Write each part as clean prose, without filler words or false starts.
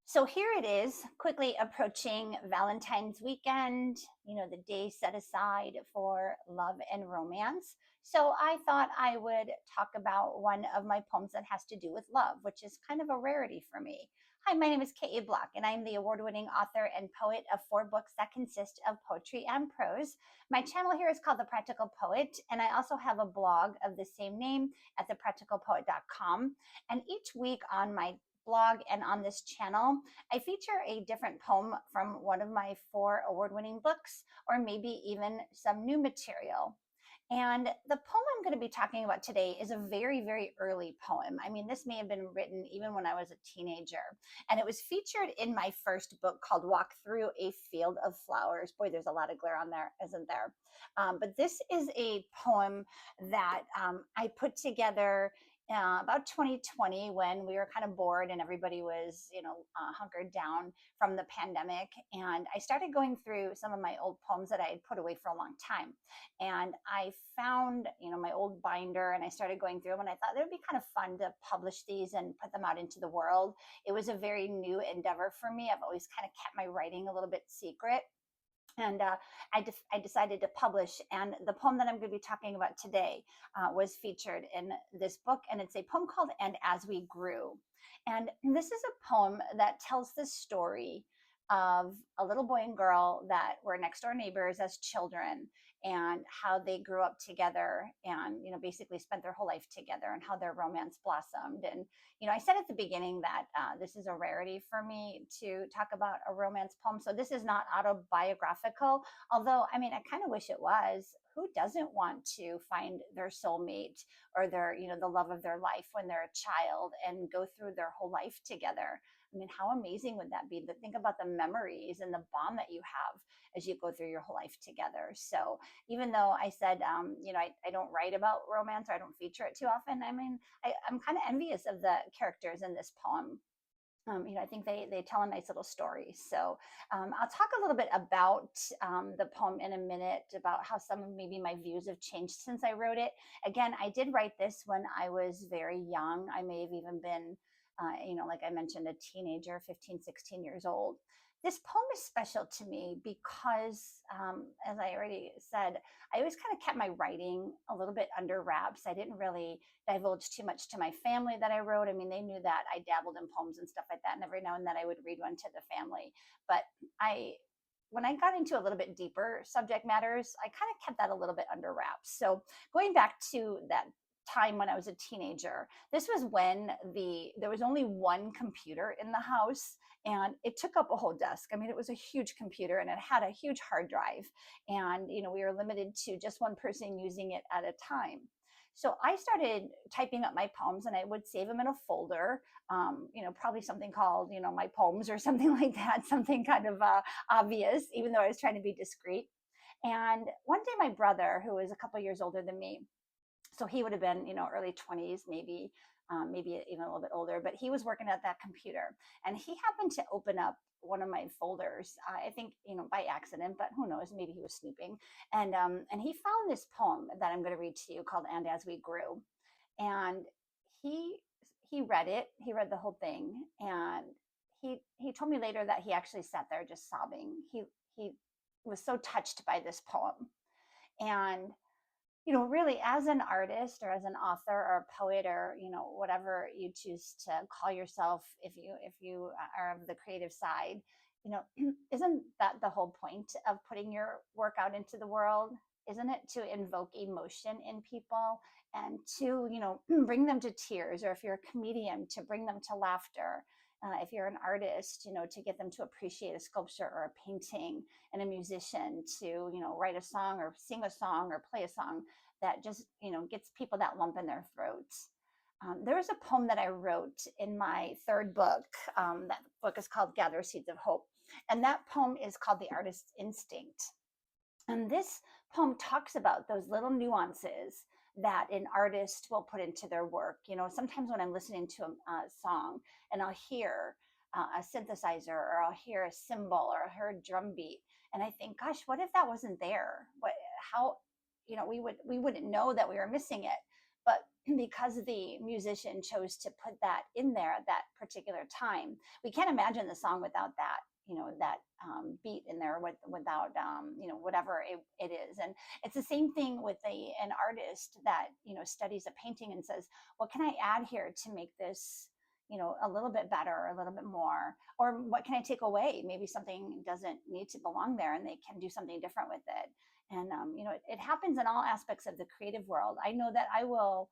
So here it is, quickly approaching Valentine's weekend, the day set aside for love and romance. So I thought I would talk about one of my poems that has to do with love, which is kind of a rarity for me. Hi, my name is K.A Bloch, and I'm the award winning author and poet of 4 books that consist of poetry and prose. My channel here is called The Practical Poet, and I also have a blog of the same name at thepracticalpoet.com. And each week on my blog and on this channel, I feature a different poem from one of my 4 award-winning books, or maybe even some new material. And the poem I'm going to be talking about today is a very, very early poem. I mean, this may have been written even when I was a teenager. And it was featured in my first book called Walk Through a Field of Flowers. Boy, there's a lot of glare on there, isn't there? But this is a poem that I put together about 2020, when we were kind of bored and everybody was, hunkered down from the pandemic. And I started going through some of my old poems that I had put away for a long time. And I found, my old binder, and I started going through them, and I thought it would be kind of fun to publish these and put them out into the world. It was a very new endeavor for me. I've always kind of kept my writing a little bit secret. And I decided to publish. And the poem that I'm going to be talking about today was featured in this book. And it's a poem called And As We Grew. And this is a poem that tells the story of a little boy and girl that were next door neighbors as children, and how they grew up together and, basically spent their whole life together, and how their romance blossomed. And I said at the beginning that this is a rarity for me to talk about a romance poem. So this is not autobiographical, although, I mean, I kind of wish it was. Who doesn't want to find their soulmate, or their, the love of their life when they're a child, and go through their whole life together? I mean, how amazing would that be, to think about the memories and the bond that you have as you go through your whole life together? So even though I said, I don't write about romance, or I don't feature it too often, I mean, I'm kind of envious of the characters in this poem. I think they tell a nice little story. So I'll talk a little bit about the poem in a minute, about how some of maybe my views have changed since I wrote it. Again, I did write this when I was very young. I may have even been, like I mentioned, a teenager, 15, 16 years old. This poem is special to me because, as I already said, I always kind of kept my writing a little bit under wraps. I didn't really divulge too much to my family that I wrote. I mean, they knew that I dabbled in poems and stuff like that, and every now and then I would read one to the family. But when I got into a little bit deeper subject matters, I kind of kept that a little bit under wraps. So going back to that time when I was a teenager, this was when there was only one computer in the house, and it took up a whole desk. I mean, it was a huge computer, and it had a huge hard drive, and we were limited to just one person using it at a time. So I started typing up my poems, and I would save them in a folder, probably something called, my poems, or something like that, something kind of obvious, even though I was trying to be discreet. And one day my brother, who was a couple years older than me, so he would have been, early 20s, maybe, maybe even a little bit older, but he was working at that computer, and he happened to open up one of my folders. I think, by accident, but who knows, maybe he was snooping. And he found this poem that I'm going to read to you, called And As We Grew. And he he read it. He read the whole thing, and he told me later that he actually sat there just sobbing. He was so touched by this poem. And really, as an artist, or as an author, or a poet, or whatever you choose to call yourself, if you are of the creative side, you know isn't that the whole point of putting your work out into the world? Isn't it to invoke emotion in people, and to bring them to tears? Or if you're a comedian, to bring them to laughter. If you're an artist, to get them to appreciate a sculpture or a painting, and a musician to write a song, or sing a song, or play a song that just gets people that lump in their throats. There was a poem that I wrote in my third book. That book is called Gather Seeds of Hope, and that poem is called The Artist's Instinct. And this poem talks about those little nuances that an artist will put into their work. Sometimes when I'm listening to a song, and I'll hear a synthesizer, or I'll hear a cymbal, or I'll hear a drum beat, and I think, gosh, what if that wasn't there? How we wouldn't know that we were missing it. But because the musician chose to put that in there at that particular time, we can't imagine the song without that, that beat in there, without, whatever it is. And it's the same thing with an artist that, studies a painting and says, what can I add here to make this, a little bit better, a little bit more, or what can I take away? Maybe something doesn't need to belong there and they can do something different with it. And, it happens in all aspects of the creative world. I know that I will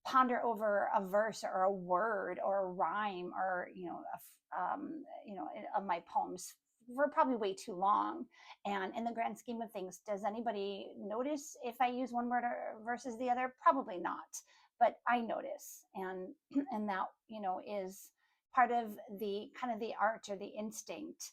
ponder over a verse or a word or a rhyme, or of my poems for probably way too long. And in the grand scheme of things, does anybody notice if I use one word or versus the other? Probably not, but I notice. And and that, is part of the kind of the art or the instinct,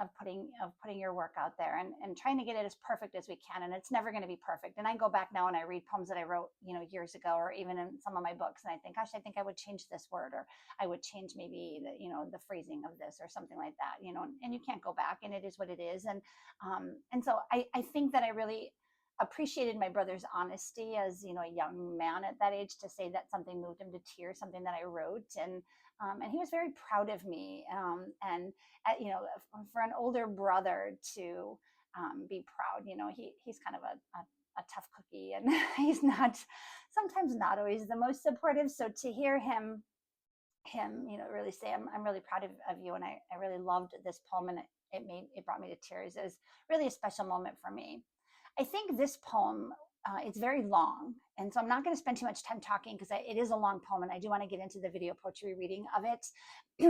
of putting your work out there, and trying to get it as perfect as we can. And it's never going to be perfect. And I go back now and I read poems that I wrote, years ago, or even in some of my books, and I think, gosh, I think I would change this word, or I would change maybe the phrasing of this, or something like that. And you can't go back, and it is what it is. And so I think that I really appreciated my brother's honesty as, a young man at that age, to say that something moved him to tears, something that I wrote. And he was very proud of me. And for an older brother to be proud, he's kind of a tough cookie, and he's sometimes not always the most supportive. So to hear him, really say, I'm really proud of you, and I really loved this poem, and it brought me to tears. It was really a special moment for me. I think this poem, it's very long, and so I'm not going to spend too much time talking, because it is a long poem, and I do want to get into the video poetry reading of it.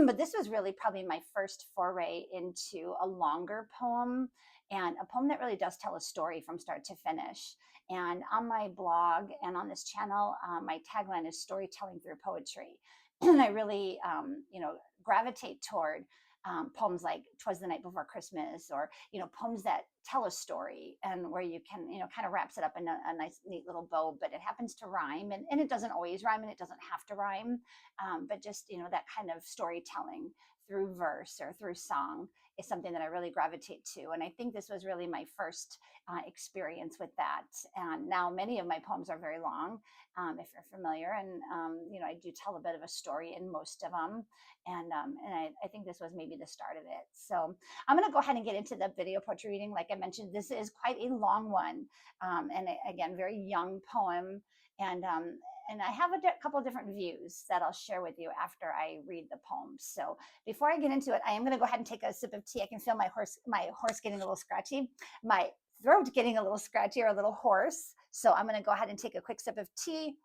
But this was really probably my first foray into a longer poem, and a poem that really does tell a story from start to finish. And on my blog and on this channel, my tagline is storytelling through poetry. And I really, gravitate toward poems like "'Twas the Night Before Christmas," or poems that tell a story, and where you can, kind of wraps it up in a nice, neat little bow, but it happens to rhyme, and it doesn't always rhyme, and it doesn't have to rhyme, but just that kind of storytelling through verse or through song is something that I really gravitate to. And I think this was really my first experience with that. And now many of my poems are very long, if you're familiar, and I do tell a bit of a story in most of them. And I think this was maybe the start of it. So I'm going to go ahead and get into the video poetry reading. Like I mentioned, this is quite a long one, and again, very young poem. And I have a couple of different views that I'll share with you after I read the poem. So before I get into it, I am going to go ahead and take a sip of tea. I can feel my horse getting a little scratchy, my throat getting a little scratchy or a little hoarse. So I'm going to go ahead and take a quick sip of tea.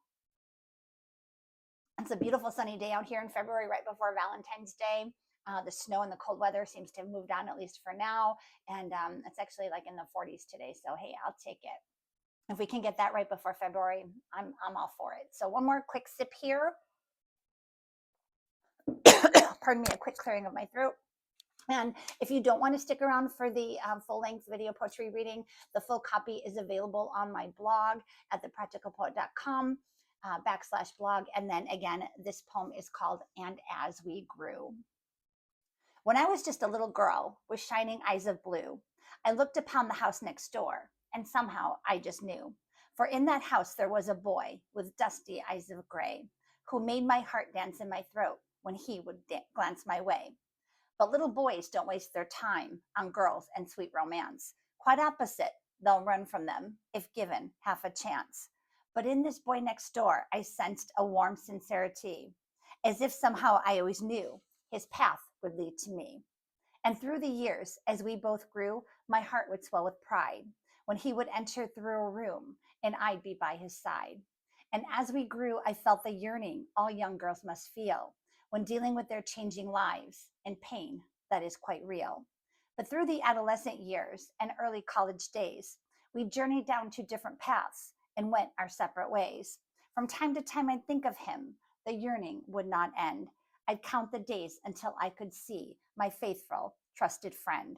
It's a beautiful sunny day out here in February, right before Valentine's Day. The snow and the cold weather seems to have moved on, at least for now. And it's actually like in the 40s today. So, hey, I'll take it. If we can get that right before February, I'm all for it. So one more quick sip here. Pardon me, a quick clearing of my throat. And if you don't want to stick around for the full-length video poetry reading, the full copy is available on my blog at thepracticalpoet.com /blog. And then again, this poem is called "And As We Grew." When I was just a little girl with shining eyes of blue, I looked upon the house next door, and somehow I just knew. For in that house there was a boy with dusty eyes of gray, who made my heart dance in my throat when he would glance my way. But little boys don't waste their time on girls and sweet romance. Quite opposite, they'll run from them if given half a chance. But in this boy next door, I sensed a warm sincerity, as if somehow I always knew his path would lead to me. And through the years, as we both grew, my heart would swell with pride when he would enter through a room and I'd be by his side. And as we grew, I felt the yearning all young girls must feel when dealing with their changing lives and pain that is quite real. But through the adolescent years and early college days, we journeyed down two different paths and went our separate ways. From time to time, I'd think of him. The yearning would not end. I'd count the days until I could see my faithful, trusted friend.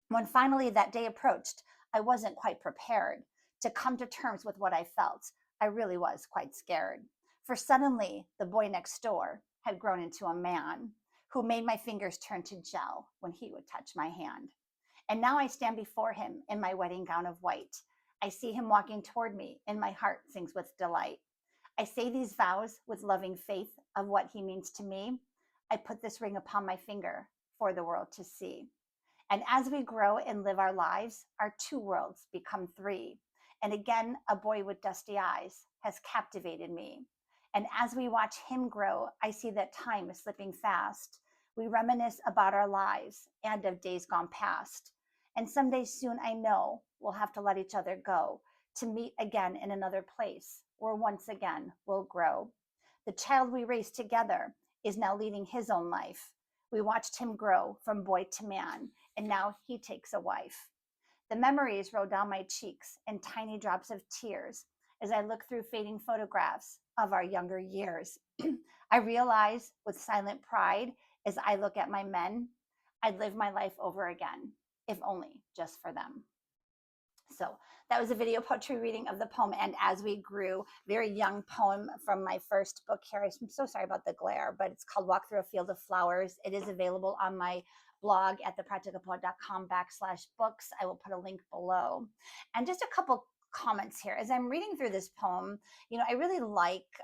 When finally that day approached, I wasn't quite prepared to come to terms with what I felt. I really was quite scared. For suddenly, the boy next door had grown into a man who made my fingers turn to gel when he would touch my hand. And now I stand before him in my wedding gown of white. I see him walking toward me, and my heart sings with delight. I say these vows with loving faith of what he means to me. I put this ring upon my finger for the world to see. And as we grow and live our lives, our two worlds become three. And again, a boy with dusty eyes has captivated me. And as we watch him grow, I see that time is slipping fast. We reminisce about our lives and of days gone past. And someday soon, I know we'll have to let each other go to meet again in another place where once again we'll grow. The child we raised together is now leading his own life. We watched him grow from boy to man, and now he takes a wife. The memories roll down my cheeks in tiny drops of tears as I look through fading photographs of our younger years. I realize with silent pride as I look at my men, I'd live my life over again, if only just for them. So that was a video poetry reading of the poem And As We Grew, very young poem from my first book here. I'm so sorry about the glare, but it's called Walk Through a Field of Flowers. It is available on my blog at thepracticalpoet.com/books. I will put a link below. And just a couple comments here. As I'm reading through this poem, I really like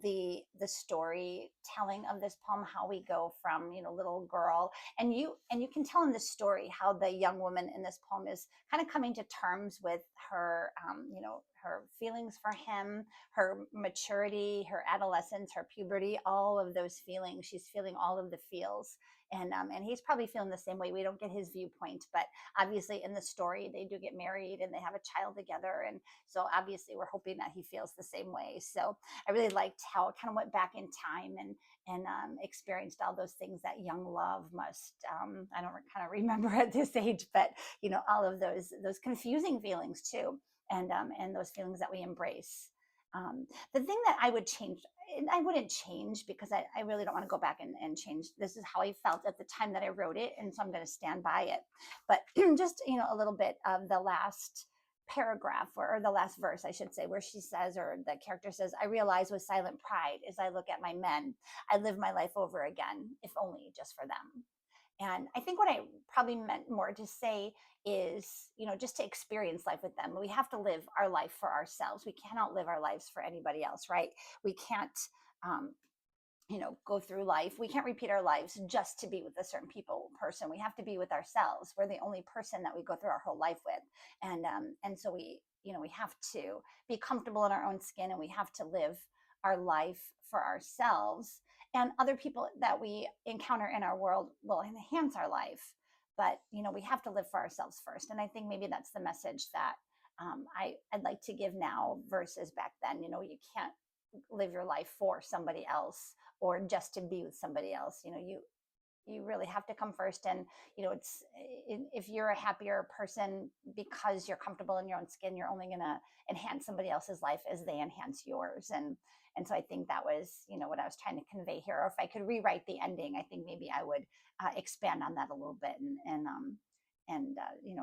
the storytelling of this poem, how we go from little girl, and you can tell in this story how the young woman in this poem is kind of coming to terms with her her feelings for him, her maturity, her adolescence, her puberty, all of those feelings. She's feeling all of the feels, and he's probably feeling the same way. We don't get his viewpoint, but obviously in the story they do get married and they have a child together, and so obviously we're hoping that he feels the same way. So I really liked how it kind of went back in time and experienced all those things that young love must. I don't kind of remember at this age, but all of those confusing feelings too, and those feelings that we embrace. The thing that I would change, and I wouldn't change because I really don't want to go back and change. This is how I felt at the time that I wrote it, and so I'm going to stand by it. But just a little bit of the last paragraph or the last verse, I should say, where she says, or the character says, I realize with silent pride as I look at my men, I live my life over again, if only just for them. And I think what I probably meant more to say is, just to experience life with them. We have to live our life for ourselves. We cannot live our lives for anybody else, right? We can't, um, go through life. We can't repeat our lives just to be with a certain person. We have to be with ourselves. We're the only person that we go through our whole life with, and so we have to be comfortable in our own skin, and we have to live our life for ourselves. And other people that we encounter in our world will enhance our life, but we have to live for ourselves first. And I think maybe that's the message that I'd like to give now versus back then. You can't live your life for somebody else or just to be with somebody else. You really have to come first, and it's if you're a happier person because you're comfortable in your own skin, you're only going to enhance somebody else's life as they enhance yours. And so I think that was what I was trying to convey here. Or if I could rewrite the ending, I think maybe I would expand on that a little bit and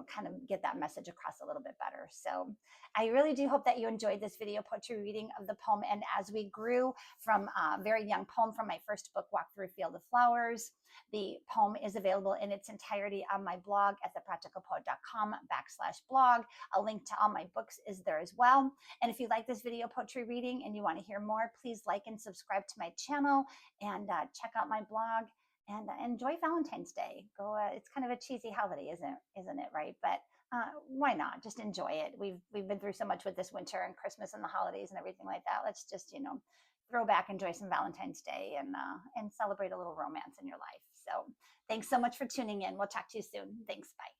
kind of get that message across a little bit better. So I really do hope that you enjoyed this video poetry reading of the poem And As We Grew, from a very young poem from my first book, Walk Through a Field of Flowers. The poem is available in its entirety on my blog at thepracticalpoet.com/blog. A link to all my books is there as well. And if you like this video poetry reading and you want to hear more, please like and subscribe to my channel, and check out my blog, and enjoy Valentine's Day. Go. It's kind of a cheesy holiday, isn't it? Right? But why not? Just enjoy it. We've been through so much with this winter and Christmas and the holidays and everything like that. Let's just throw back, enjoy some Valentine's Day, and celebrate a little romance in your life. So thanks so much for tuning in. We'll talk to you soon. Thanks. Bye.